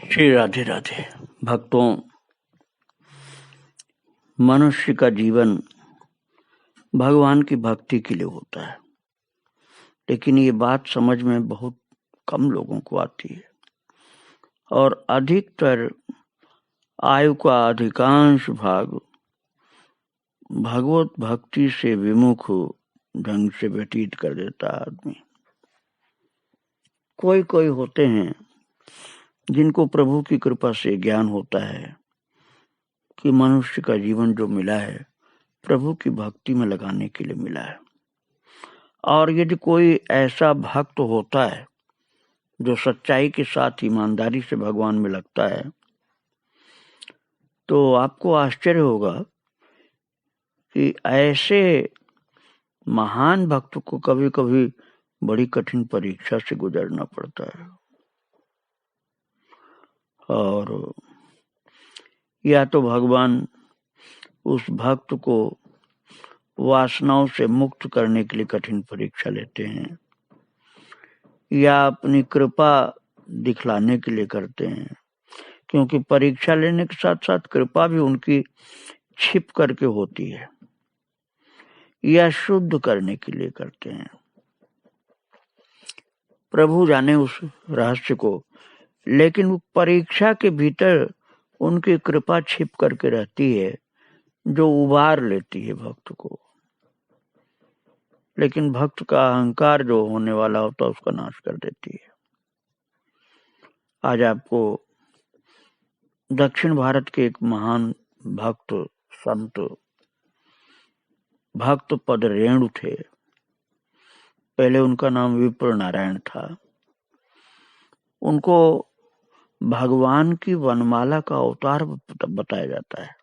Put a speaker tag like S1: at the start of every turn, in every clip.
S1: श्री राधे राधे। भक्तों, मनुष्य का जीवन भगवान की भक्ति के लिए होता है, लेकिन ये बात समझ में बहुत कम लोगों को आती है और अधिकतर आयु का अधिकांश भाग भगवत भक्ति से विमुख ढंग से व्यतीत कर देता है आदमी। कोई कोई होते हैं जिनको प्रभु की कृपा से ज्ञान होता है कि मनुष्य का जीवन जो मिला है प्रभु की भक्ति में लगाने के लिए मिला है। और यदि कोई ऐसा भक्त होता है जो सच्चाई के साथ ईमानदारी से भगवान में लगता है, तो आपको आश्चर्य होगा कि ऐसे महान भक्त को कभी कभी बड़ी कठिन परीक्षा से गुजरना पड़ता है। और या तो भगवान उस भक्त को वासनाओं से मुक्त करने के लिए कठिन परीक्षा लेते हैं, या अपनी कृपा दिखलाने के लिए करते हैं, क्योंकि परीक्षा लेने के साथ साथ कृपा भी उनकी छिप करके होती है, या शुद्ध करने के लिए करते हैं। प्रभु जाने उस रहस्य को, लेकिन परीक्षा के भीतर उनकी कृपा छिप करके रहती है जो उबार लेती है भक्त को। लेकिन भक्त का अहंकार जो होने वाला होता है उसका नाश कर देती है। आज आपको दक्षिण भारत के एक महान भक्त संत भक्त पद रेणु थे। पहले उनका नाम विप्र नारायण था। उनको भगवान की वनमाला का अवतार बताया जाता है।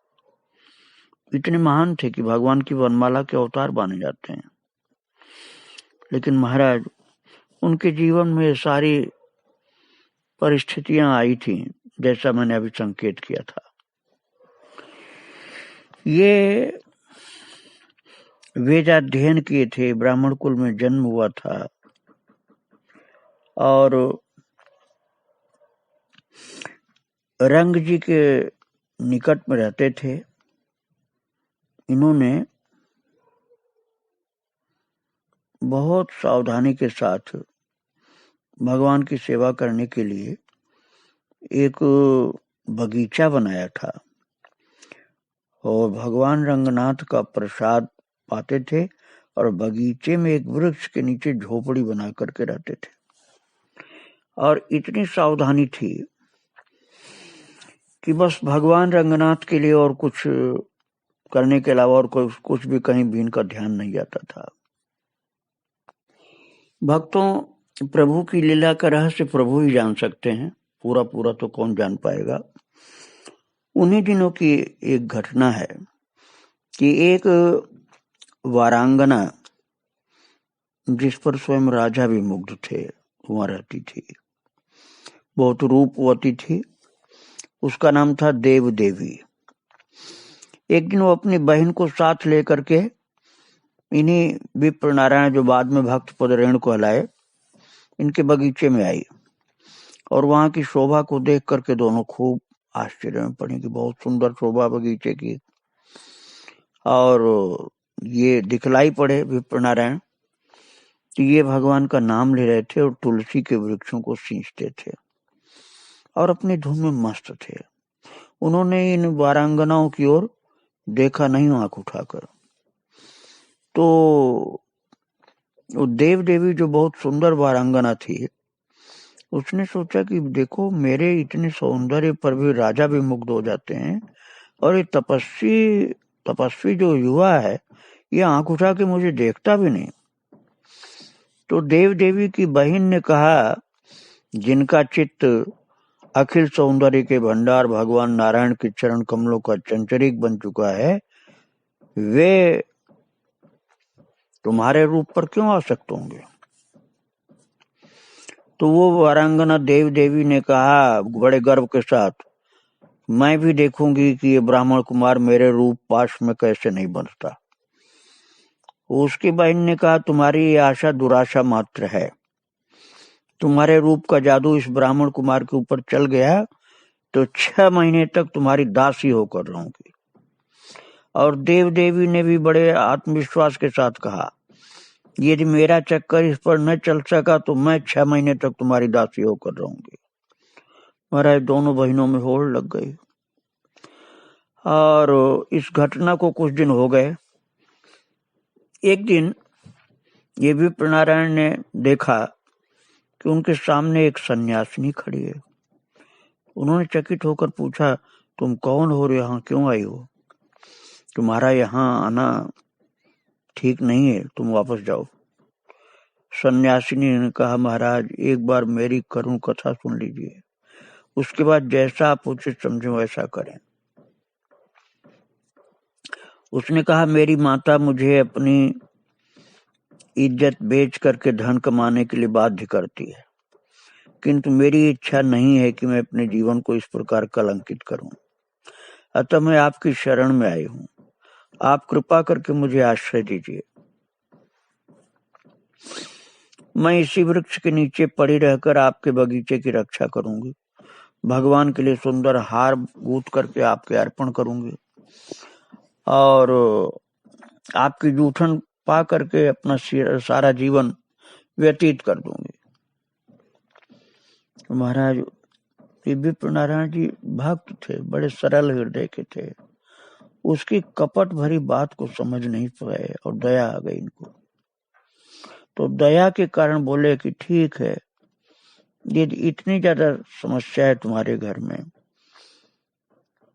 S1: इतने महान थे कि भगवान की वनमाला के अवतार माने जाते हैं। लेकिन महाराज, उनके जीवन में सारी परिस्थितियां आई थी जैसा मैंने अभी संकेत किया था। ये वेदाध्ययन किए थे, ब्राह्मण कुल में जन्म हुआ था और रंग जी के निकट में रहते थे। इन्होंने बहुत सावधानी के साथ भगवान की सेवा करने के लिए एक बगीचा बनाया था और भगवान रंगनाथ का प्रसाद पाते थे और बगीचे में एक वृक्ष के नीचे झोपड़ी बना करके रहते थे। और इतनी सावधानी थी कि बस भगवान रंगनाथ के लिए और कुछ करने के अलावा और कुछ भी कहीं भी इनका ध्यान नहीं जाता था। भक्तों, प्रभु की लीला का रहस्य प्रभु ही जान सकते हैं, पूरा पूरा तो कौन जान पाएगा। उन्हीं दिनों की एक घटना है कि एक वारांगना जिस पर स्वयं राजा भी मुग्ध थे वहां रहती थी। बहुत रूपवती थी। उसका नाम था देव देवी। एक दिन वो अपनी बहन को साथ लेकर के इन्हीं विप्र नारायण, जो बाद में भक्त पद रेणु कहलाए, इनके बगीचे में आई और वहां की शोभा को देख करके दोनों खूब आश्चर्य में पड़ी कि बहुत सुंदर शोभा बगीचे की। और ये दिखलाई पड़े विप्र नारायण कि ये भगवान का नाम ले रहे थे और तुलसी के वृक्षों को सींचते थे और अपनी धुन में मस्त थे। उन्होंने इन वारांगनाओं की ओर देखा नहीं आंख उठाकर। तो देव देवी, जो बहुत सुंदर वारांगना थी, उसने सोचा कि देखो, मेरे इतने सौंदर्य पर भी राजा भी मुग्ध हो जाते हैं और ये तपस्वी जो युवा है ये आंख उठा के मुझे देखता भी नहीं। तो देव देवी की बहन ने कहा, जिनका चित्त अखिल सौंदर्य के भंडार भगवान नारायण के चरण कमलों का चंचरिक बन चुका है, वे तुम्हारे रूप पर क्यों आसक्त होंगे। तो वो वारांगना देव देवी ने कहा बड़े गर्व के साथ, मैं भी देखूंगी कि ये ब्राह्मण कुमार मेरे रूप पाश में कैसे नहीं बनता। उसकी बहन ने कहा, तुम्हारी ये आशा दुराशा मात्र है। तुम्हारे रूप का जादू इस ब्राह्मण कुमार के ऊपर चल गया तो 6 महीने तक तुम्हारी दासी होकर रहूंगी। और देव देवी ने भी बड़े आत्मविश्वास के साथ कहा, यदि मेरा चक्कर इस पर न चल सका तो मैं 6 महीने तक तुम्हारी दासी होकर रहूंगी। महाराज दोनों बहनों में होड़ लग गई। और इस घटना को कुछ दिन हो गए। एक दिन ये विप्र नारायण ने देखा कि उनके सामने एक सन्यासिनी खड़ी है। उन्होंने चकित होकर पूछा, तुम कौन हो, यहाँ क्यों आई हो? तुम्हारा यहाँ आना ठीक नहीं है, तुम वापस जाओ। सन्यासिनी ने कहा, महाराज एक बार मेरी करुण कथा सुन लीजिए, उसके बाद जैसा आप उचित समझो वैसा करें। उसने कहा, मेरी माता मुझे अपनी इज्जत बेच करके धन कमाने के लिए बाध्य करती है, किंतु मेरी इच्छा नहीं है कि मैं अपने जीवन को इस प्रकार कलंकित करूं। अतः मैं आपकी शरण में आई हूं, आप कृपा करके मुझे आश्रय दीजिए। मैं इसी वृक्ष के नीचे पड़ी रहकर आपके बगीचे की रक्षा करूंगी, भगवान के लिए सुंदर हार गूंथ करके आपके अर्पण करूंगी और आपकी जूठन पा करके अपना सारा जीवन व्यतीत कर दूंगी। महाराज विप्र नारायण जी भक्त थे, बड़े सरल हृदय के थे। उसकी कपट भरी बात को समझ नहीं पाए और दया आ गई इनको। तो दया के कारण बोले कि ठीक है, यदि इतनी ज्यादा समस्या है तुम्हारे घर में,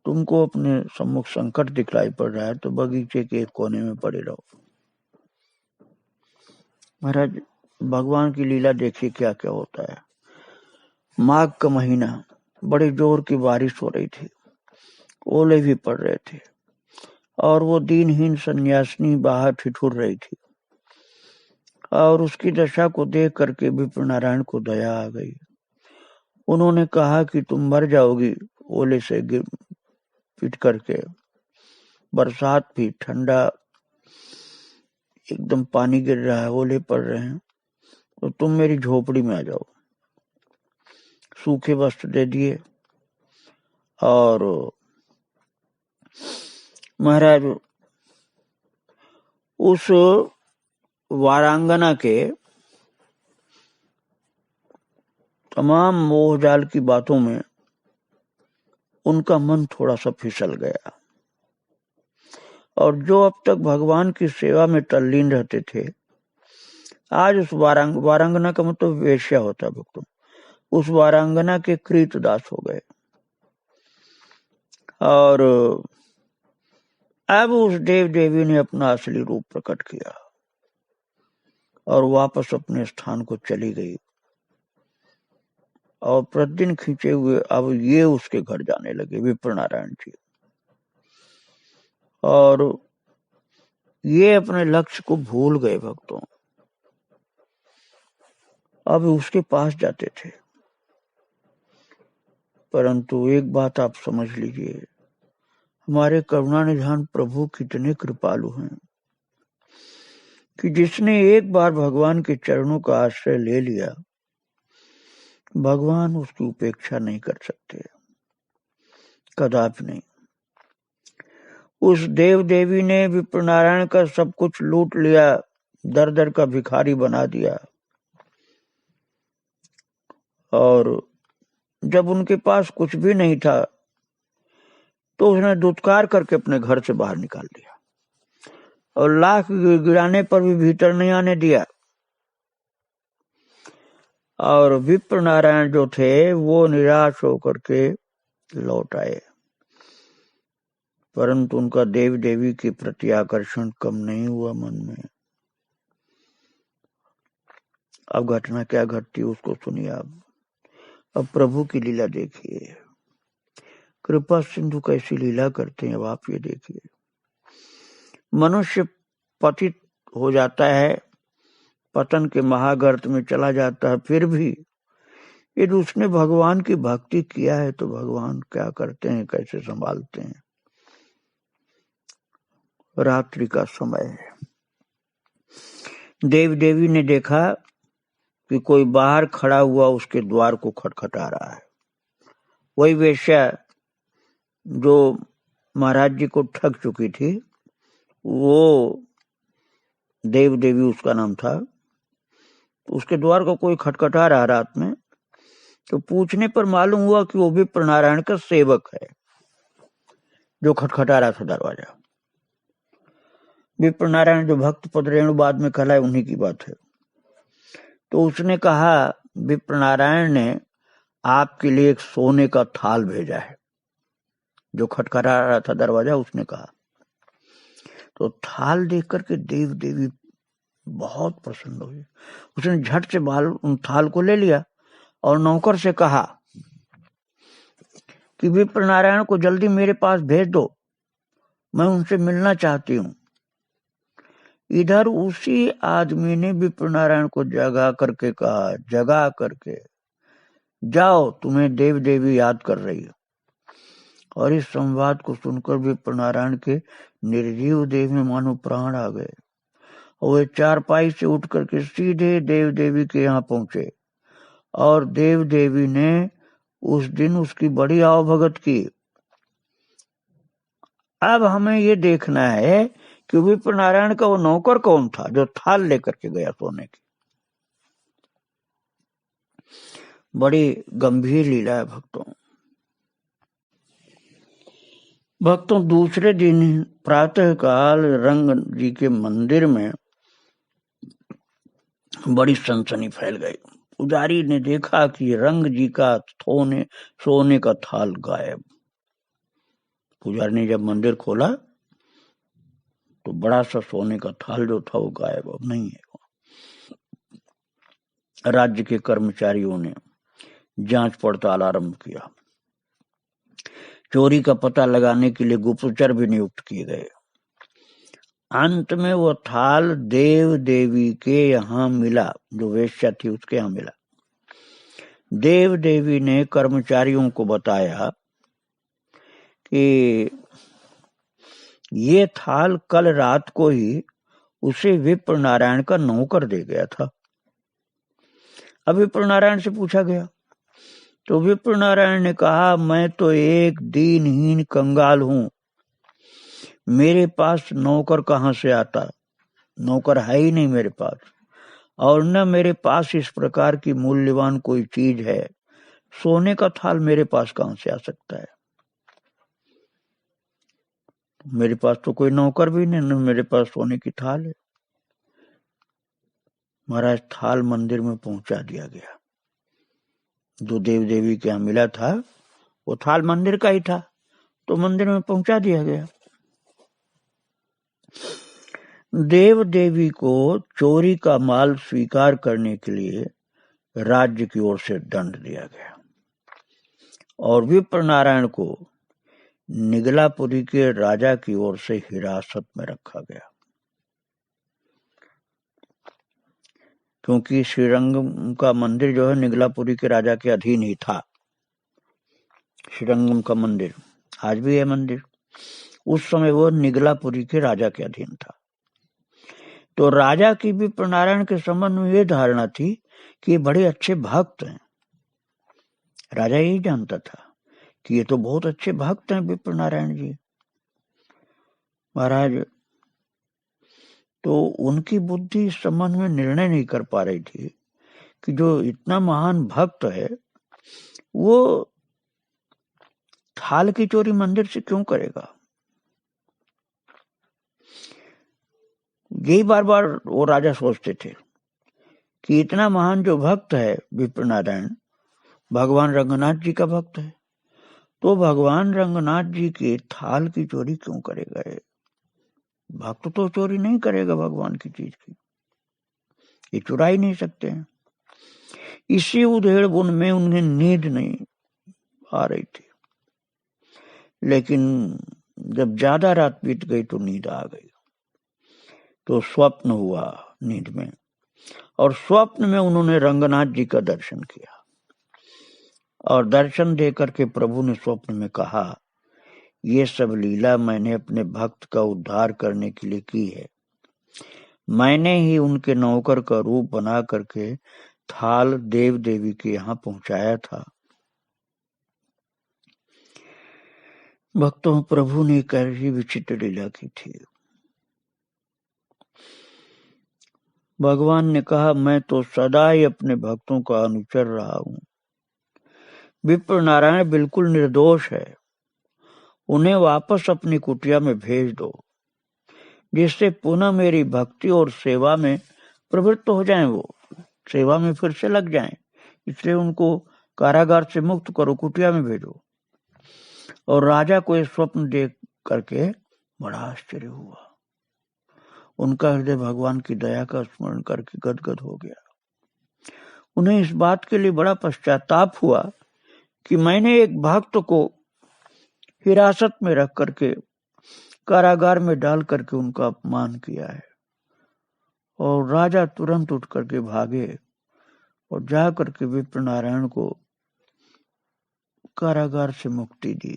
S1: तुमको अपने सम्मुख संकट दिखलाई पड़ रहा है, तो बगीचे के एक कोने में पड़े रहो। महाराज भगवान की लीला देखिए क्या क्या होता है। माघ का महीना, बड़े जोर की बारिश हो रही थी, ओले भी पड़ रहे थे और वो दीनहीन सन्यासिनी बाहर ठिठुर रही थी। और उसकी दशा को देख करके विप्र नारायण को दया आ गई। उन्होंने कहा कि तुम मर जाओगी ओले से गिर पिट करके, बरसात भी, ठंडा एकदम पानी गिर रहा है, ओले पड़ रहे हैं, तो तुम मेरी झोपड़ी में आ जाओ। सूखे वस्त्र दे दिए और महाराज उस वारांगना के तमाम मोहजाल की बातों में उनका मन थोड़ा सा फिसल गया। और जो अब तक भगवान की सेवा में तल्लीन रहते थे, आज उस वारांगना का मतलब वेश्या होता है भक्तों, उस वारांगना के कृतदास हो गए। और अब उस देव देवी ने अपना असली रूप प्रकट किया और वापस अपने स्थान को चली गई। और प्रतिदिन खींचे हुए अब ये उसके घर जाने लगे, विप्र नारायण जी। और ये अपने लक्ष्य को भूल गए भक्तों, अब उसके पास जाते थे। परंतु एक बात आप समझ लीजिए, हमारे करुणा निधान प्रभु कितने कृपालु हैं कि जिसने एक बार भगवान के चरणों का आश्रय ले लिया, भगवान उसकी उपेक्षा नहीं कर सकते, कदापि नहीं। उस देव देवी ने विप्र नारायण का सब कुछ लूट लिया, दर दर का भिखारी बना दिया। और जब उनके पास कुछ भी नहीं था तो उसने दुत्कार करके अपने घर से बाहर निकाल दिया और लाख गिराने पर भी भीतर नहीं आने दिया। और विप्र नारायण जो थे वो निराश होकर के लौट आए, परंतु उनका देव देवी के प्रति आकर्षण कम नहीं हुआ मन में। अब घटना क्या घटती उसको सुनिए आप। अब प्रभु की लीला देखिए, कृपा सिंधु कैसी लीला करते हैं। अब आप ये देखिए, मनुष्य पतित हो जाता है, पतन के महागर्त में चला जाता है, फिर भी यदि उसने भगवान की भक्ति किया है तो भगवान क्या करते हैं, कैसे संभालते हैं। रात्रि का समय है, देव देवी ने देखा कि कोई बाहर खड़ा हुआ उसके द्वार को खटखटा रहा है। वही वेश्या जो महाराज जी को ठग चुकी थी, वो देव देवी उसका नाम था। उसके द्वार को कोई खटखटा रहा रात में, तो पूछने पर मालूम हुआ कि वो भी प्रणारायण का सेवक है जो खटखटा रहा था दरवाजा। विप्र नारायण जो भक्त पद रेणु बाद में कहलाए, उन्हीं की बात है। तो उसने कहा, विप्र नारायण ने आपके लिए एक सोने का थाल भेजा है। जो खटखटा रहा था दरवाजा, उसने कहा। तो थाल देख करके देव देवी बहुत प्रसन्न हुई। उसने झट से उन थाल को ले लिया और नौकर से कहा कि विप्र नारायण को जल्दी मेरे पास भेज दो, मैं उनसे मिलना चाहती हूं। इधर उसी आदमी ने विप्र नारायण को जगा करके कहा, जगा करके जाओ, तुम्हें देव देवी याद कर रही है। और इस संवाद को सुनकर विप्र नारायण के निर्जीव देह में मानो प्राण आ गए। और वे चारपाई से उठ करके सीधे देव देवी के यहाँ पहुंचे और देव देवी ने उस दिन उसकी बड़ी आवभगत की। अब हमें ये देखना है कि विप्र नारायण का वो नौकर कौन था जो थाल लेकर के गया सोने की। बड़ी गंभीर लीला है भक्तों। दूसरे दिन प्रातः काल रंग जी के मंदिर में बड़ी सनसनी फैल गई। पुजारी ने देखा कि रंग जी का सोने का थाल गायब। पुजारी ने जब मंदिर खोला तो बड़ा सा सोने का थाल जो था वो गायब, अब नहीं है। राज्य के कर्मचारियों ने जांच पड़ताल आरंभ किया। चोरी का पता लगाने के लिए गुप्तचर भी नियुक्त किए गए। अंत में वो थाल देव देवी के यहाँ मिला, जो वेश्या थी उसके यहाँ मिला। देव देवी ने कर्मचारियों को बताया कि ये थाल कल रात को ही उसे विप्र नारायण का नौकर दे गया था। अब विप्र नारायण से पूछा गया तो विप्र नारायण ने कहा, मैं तो एक दीनहीन कंगाल हूं, मेरे पास नौकर कहां से आता, नौकर है ही नहीं मेरे पास, और न मेरे पास इस प्रकार की मूल्यवान कोई चीज है। सोने का थाल मेरे पास कहां से आ सकता है? मेरे पास तो कोई नौकर भी नहीं, न मेरे पास सोने की थाल है। महाराज थाल मंदिर में पहुंचा दिया गया। जो देव देवी के यहाँ मिला था वो थाल मंदिर का ही था, तो मंदिर में पहुंचा दिया गया। देव देवी को चोरी का माल स्वीकार करने के लिए राज्य की ओर से दंड दिया गया और विप्र नारायण को निगलापुरी के राजा की ओर से हिरासत में रखा गया। क्योंकि श्रीरंगम का मंदिर जो है निगलापुरी के राजा के अधीन ही था। श्रीरंगम का मंदिर आज भी है मंदिर, उस समय वो निगलापुरी के राजा के अधीन था। तो राजा की भी विप्र नारायण के संबंध में ये धारणा थी कि ये बड़े अच्छे भक्त हैं। राजा यही जानता था कि ये तो बहुत अच्छे भक्त हैं विप्र नारायण जी महाराज। तो उनकी बुद्धि इस संबंध में निर्णय नहीं कर पा रही थी कि जो इतना महान भक्त है वो थाल की चोरी मंदिर से क्यों करेगा। यही बार बार वो राजा सोचते थे कि इतना महान जो भक्त है विप्र नारायण, भगवान रंगनाथ जी का भक्त है, तो भगवान रंगनाथ जी के थाल की चोरी क्यों करेगा? भक्त तो चोरी नहीं करेगा भगवान की चीज की, ये चुरा ही नहीं सकते हैं। इसी उधेड़ बुन में उन्हें नींद नहीं आ रही थी, लेकिन जब ज्यादा रात बीत गई तो नींद आ गई। तो स्वप्न हुआ नींद में, और स्वप्न में उन्होंने रंगनाथ जी का दर्शन किया। और दर्शन दे करके प्रभु ने स्वप्न में कहा, ये सब लीला मैंने अपने भक्त का उद्धार करने के लिए की है। मैंने ही उनके नौकर का रूप बना करके थाल देव देवी के यहाँ पहुंचाया था। भक्तों, प्रभु ने एक ऐसी विचित्र लीला की थी। भगवान ने कहा, मैं तो सदा ही अपने भक्तों का अनुचर रहा हूं। विप्र नारायण बिल्कुल निर्दोष है, उन्हें वापस अपनी कुटिया में भेज दो, जिससे पुनः मेरी भक्ति और सेवा में प्रवृत्त हो जाएं, वो सेवा में फिर से लग जाएं। इसलिए उनको कारागार से मुक्त करो, कुटिया में भेजो। और राजा को यह स्वप्न देख करके बड़ा आश्चर्य हुआ। उनका हृदय भगवान की दया का स्मरण करके गदगद हो गया। उन्हें इस बात के लिए बड़ा पश्चाताप हुआ कि मैंने एक भक्त को हिरासत में रख करके कारागार में डाल करके उनका अपमान किया है। और राजा तुरंत उठ करके भागे और जा करके विप्र नारायण को कारागार से मुक्ति दी।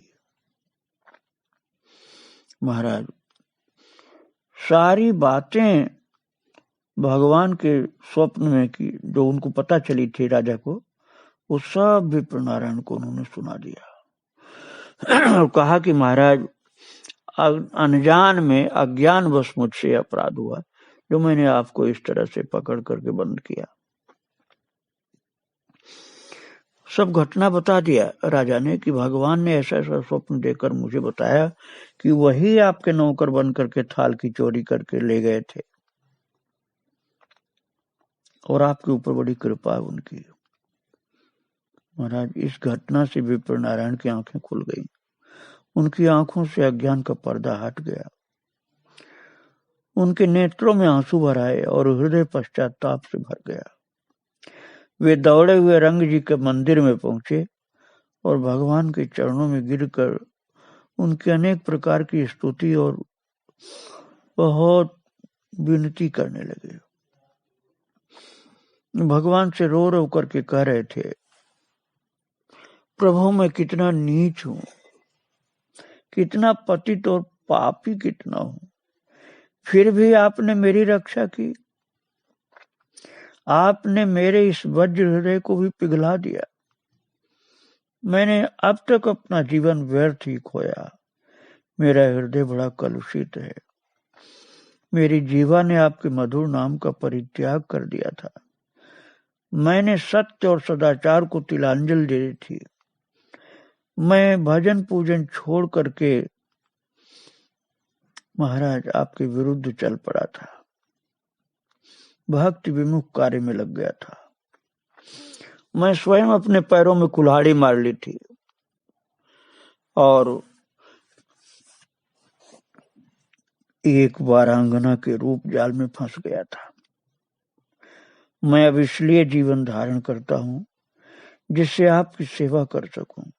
S1: महाराज, सारी बातें भगवान के स्वप्न में की जो उनको पता चली थी राजा को, वो सब विप्र नारायण को उन्होंने सुना दिया और कहा कि महाराज, अनजान में अज्ञानवश मुझसे अपराध हुआ जो मैंने आपको इस तरह से पकड़ करके बंद किया। सब घटना बता दिया राजा ने कि भगवान ने ऐसा ऐसा स्वप्न देकर मुझे बताया कि वही आपके नौकर बन करके थाल की चोरी करके ले गए थे और आपके ऊपर बड़ी कृपा है उनकी। महाराज, इस घटना से विप्र नारायण की आंखें खुल गईं। उनकी आंखों से अज्ञान का पर्दा हट गया। उनके नेत्रों में आंसू भर आए और हृदय पश्चाताप से भर गया। वे दौड़े हुए रंग जी के मंदिर में पहुंचे और भगवान के चरणों में गिरकर उनकी अनेक प्रकार की स्तुति और बहुत विनती करने लगे। भगवान से रो रो करके कह रहे थे, प्रभु मैं कितना नीच हूं, कितना पतित और पापी कितना हूं, फिर भी आपने मेरी रक्षा की। आपने मेरे इस वज्र हृदय को भी पिघला दिया। मैंने अब तक अपना जीवन व्यर्थ ही खोया। मेरा हृदय बड़ा कलुषित है। मेरी जीवा ने आपके मधुर नाम का परित्याग कर दिया था। मैंने सत्य और सदाचार को तिलांजलि दे दी थी। मैं भजन पूजन छोड़ करके महाराज आपके विरुद्ध चल पड़ा था, भक्ति विमुख कार्य में लग गया था। मैं स्वयं अपने पैरों में कुल्हाड़ी मार ली थी और एक वारांगना के रूप जाल में फंस गया था। मैं अब इसलिए जीवन धारण करता हूं जिससे आपकी सेवा कर सकूं।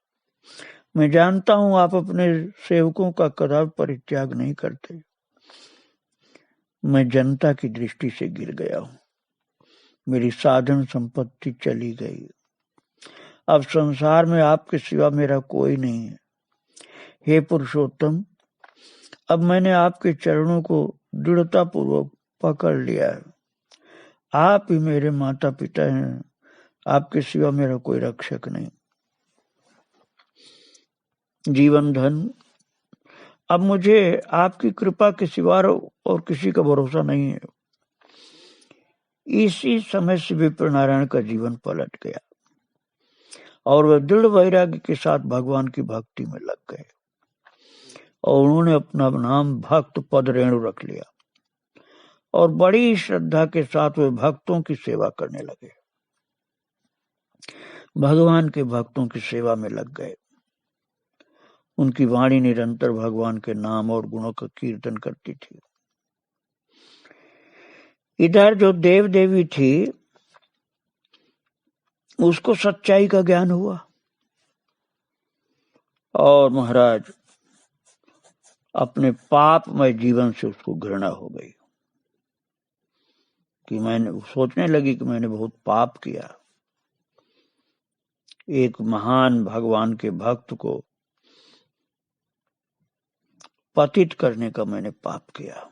S1: मैं जानता हूं आप अपने सेवकों का कदापि परित्याग नहीं करते। मैं जनता की दृष्टि से गिर गया हूं। मेरी साधन संपत्ति चली गई। अब संसार में आपके सिवा मेरा कोई नहीं है। हे पुरुषोत्तम, अब मैंने आपके चरणों को दृढ़ता पूर्वक पकड़ लिया है। आप ही मेरे माता पिता हैं। आपके सिवा मेरा कोई रक्षक नहीं। जीवन धन, अब मुझे आपकी कृपा के सिवा और किसी का भरोसा नहीं है। इसी समय से विप्र नारायण का जीवन पलट गया और वे दृढ़ वैराग्य के साथ भगवान की भक्ति में लग गए और उन्होंने अपना नाम भक्त पद रेणु रख लिया और बड़ी श्रद्धा के साथ वे भक्तों की सेवा करने लगे। भगवान के भक्तों की सेवा में लग गए। उनकी वाणी निरंतर भगवान के नाम और गुणों का कीर्तन करती थी। इधर जो देव देवी थी उसको सच्चाई का ज्ञान हुआ और महाराज अपने पापमय जीवन से उसको घृणा हो गई कि मैंने सोचने लगी कि मैंने बहुत पाप किया। एक महान भगवान के भक्त को पतित करने का मैंने पाप किया।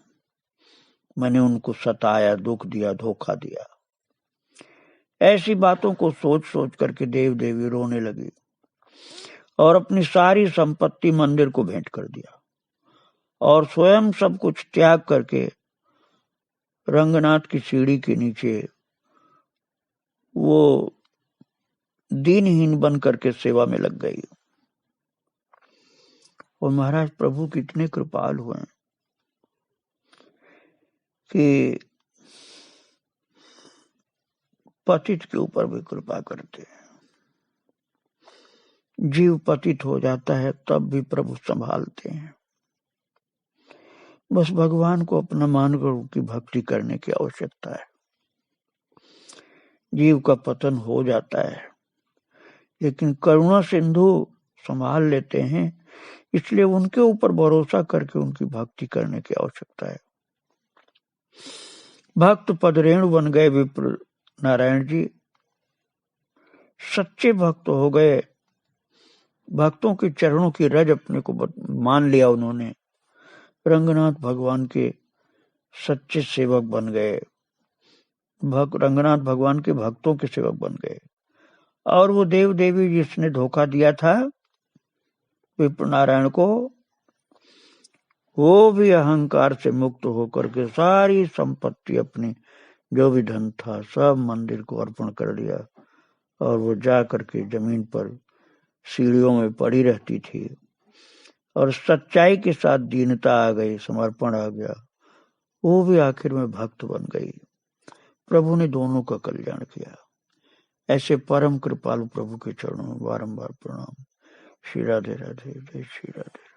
S1: मैंने उनको सताया, दुख दिया, धोखा दिया। ऐसी बातों को सोच सोच करके देव देवी रोने लगी और अपनी सारी संपत्ति मंदिर को भेंट कर दिया और स्वयं सब कुछ त्याग करके रंगनाथ की सीढ़ी के नीचे वो दीनहीन बन करके सेवा में लग गई। और महाराज प्रभु कितने कृपाल हुए कि पतित के ऊपर भी कृपा करते हैं। जीव पतित हो जाता है तब भी प्रभु संभालते हैं। बस भगवान को अपना मानकर उनकी भक्ति करने की आवश्यकता है। जीव का पतन हो जाता है लेकिन करुणा सिंधु संभाल लेते हैं, इसलिए उनके ऊपर भरोसा करके उनकी भक्ति करने की आवश्यकता है। भक्त पदरेणु बन गए विप्र नारायण जी, सच्चे भक्त हो गए। भक्तों के चरणों की रज अपने को मान लिया उन्होंने। रंगनाथ भगवान के सच्चे सेवक बन गए। रंगनाथ भगवान के भक्तों के सेवक बन गए। और वो देव देवी जिसने धोखा दिया था विप्र नारायण को, वो भी अहंकार से मुक्त होकर के सारी संपत्ति अपनी जो भी धन था सब मंदिर को अर्पण कर दिया। और वो जा करके जमीन पर सीढ़ियों में पड़ी रहती थी और सच्चाई के साथ दीनता आ गई, समर्पण आ गया। वो भी आखिर में भक्त बन गई। प्रभु ने दोनों का कल्याण किया। ऐसे परम कृपालु प्रभु के चरणों में बारंबार प्रणाम। श्री राधे राधे, जय श्री राधे।